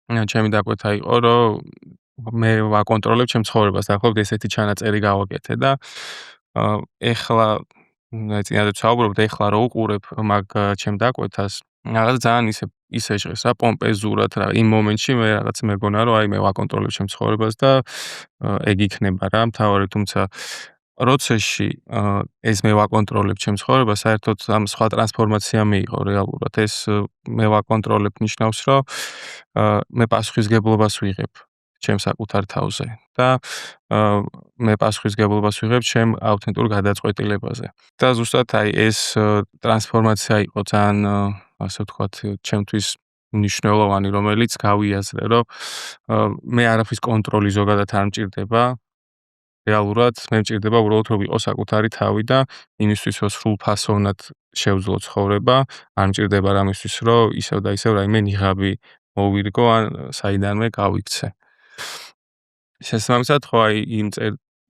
ჩემი დაკვეთა იყო, რომ მე ვაკონტროლებ ჩემ ცხოვრებას, დაახლოებით ესეთი ჩანაწერი გავაკეთე და ეხლა წინადად ვსაუბრობთ, ეხლა რო უყურებ მაგ ჩემ დაკვეთას, რაღაც ძალიან ისე ჟღერს რა პომპეზურად რა იმ მომენტში მე რაღაც მეგონა რომ აი მე ვაკონტროლებ ჩემ ცხოვრებას და ეგ იქნება რა მთავარი, თუმცა პროცესში ეს მე ვაკონტროლებ ჩემ ცხოვრებას, საერთოდ ამ სხვა ტრანსფორმაცია მიიღო რეალურად. ეს მე ვაკონტროლებ ნიშნავს, რომ მე პასუხისგებლობას ვიღებ ჩემ საკუთარ თავზე და მე პასუხისგებლობას ვიღებ ჩემ ავთენტურ გადაწყვეტილებაზე. და ზუსტად აი ეს ტრანსფორმაცია იყო ძალიან ასე ვთქვათ, ჩემთვის მნიშვნელოვანი, რომელიც გავიაზრე, რომ მე არაფრის კონტროლი ზოგადად არ მჭირდება. რეალურად მე მჭირდება უბრალოდ რომ ვიყო საკუთარი თავი და იმისთვის რომ სრულფასოვნად შევძლო ცხოვრება, არ მჭირდება რამისთვის რომ ისევ და ისევ რაიმე ნიღაბი მოვირგო ან საიდანვე გავიქცე. შესაბამისად ხო აი იმ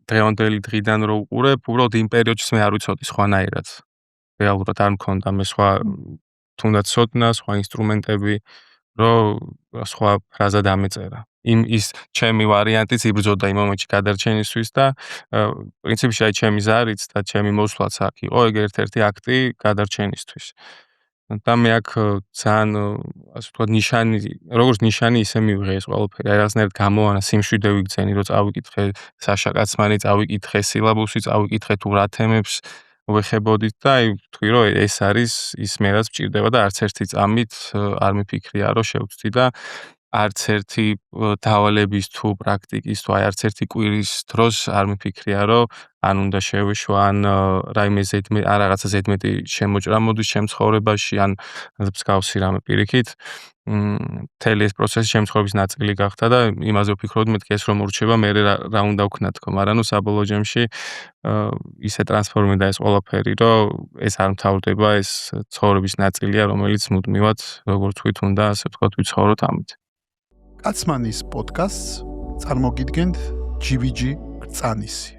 დღევანდელი დღიდან რო უყურებ, უბრალოდ იმ პერიოდში მე არ ვიცოდი სხვანაირად. რეალურად არ მქონდა მე სხვა თუნდაც ცოდნა, სხვა ინსტრუმენტები, რომ სხვა ფრაზა დამეწერა. ის ჩემი ვარიანტიც იბრძოდა იმ მომენტში გადარჩენისთვის და პრინციპში აი ჩემი ზარიც და ჩემი მოსვლაც აქ იყო ეგ ერთ-ერთი აქტი გადარჩენისთვის. და მე აქ ძალიან ასე ვთქვათ ნიშანი, როგორც ნიშანი ისე მივიღე ეს ყველაფერი. აი რაღაცნაირად გამოვანა სიმშვიდე ვიგრძენი, რომ წავიკითხე საშა კაცმანი, წავიკითხე სილაბუსი, წავიკითხე თუ რა თემებს ვეხებოდით და აი ვთქვი რომ ეს არის ის მე რაც მჭირდება და არც ერთი წამით არ მიფიქრია რომ შევცდი და არც ერთი დავალების თუ პრაქტიკის თუ აი არც ერთი კვირის დროს არ მიფიქრია რომ ან უნდა შევეშვა ან რაიმე რაღაცა ზედმეტი შემოჭრა მოდის ჩემ ცხოვრებაში ან მსგავსი რამე პირიქით. მთელი ეს პროცესი ჩემ ცხოვრების ნაწილი გახდა და იმაზე ვფიქრობდი მეთქი ეს რომ ურჩება მე რა უნდა ვქნა თქო, მაგრამ ნუ საბოლოო ჯამში ისე ტრანსფორმირდა ეს ყველაფერი, რომ ეს არ მთავრდება, ეს ცხოვრების ნაწილია, რომელიც მუდმივად როგორც ვთქვით უნდა ასე ვთქვათ ვიცხოვროთ ამით. კაცმანის პოდკასტს წარმოგიდგენთ GVG გრწანისი.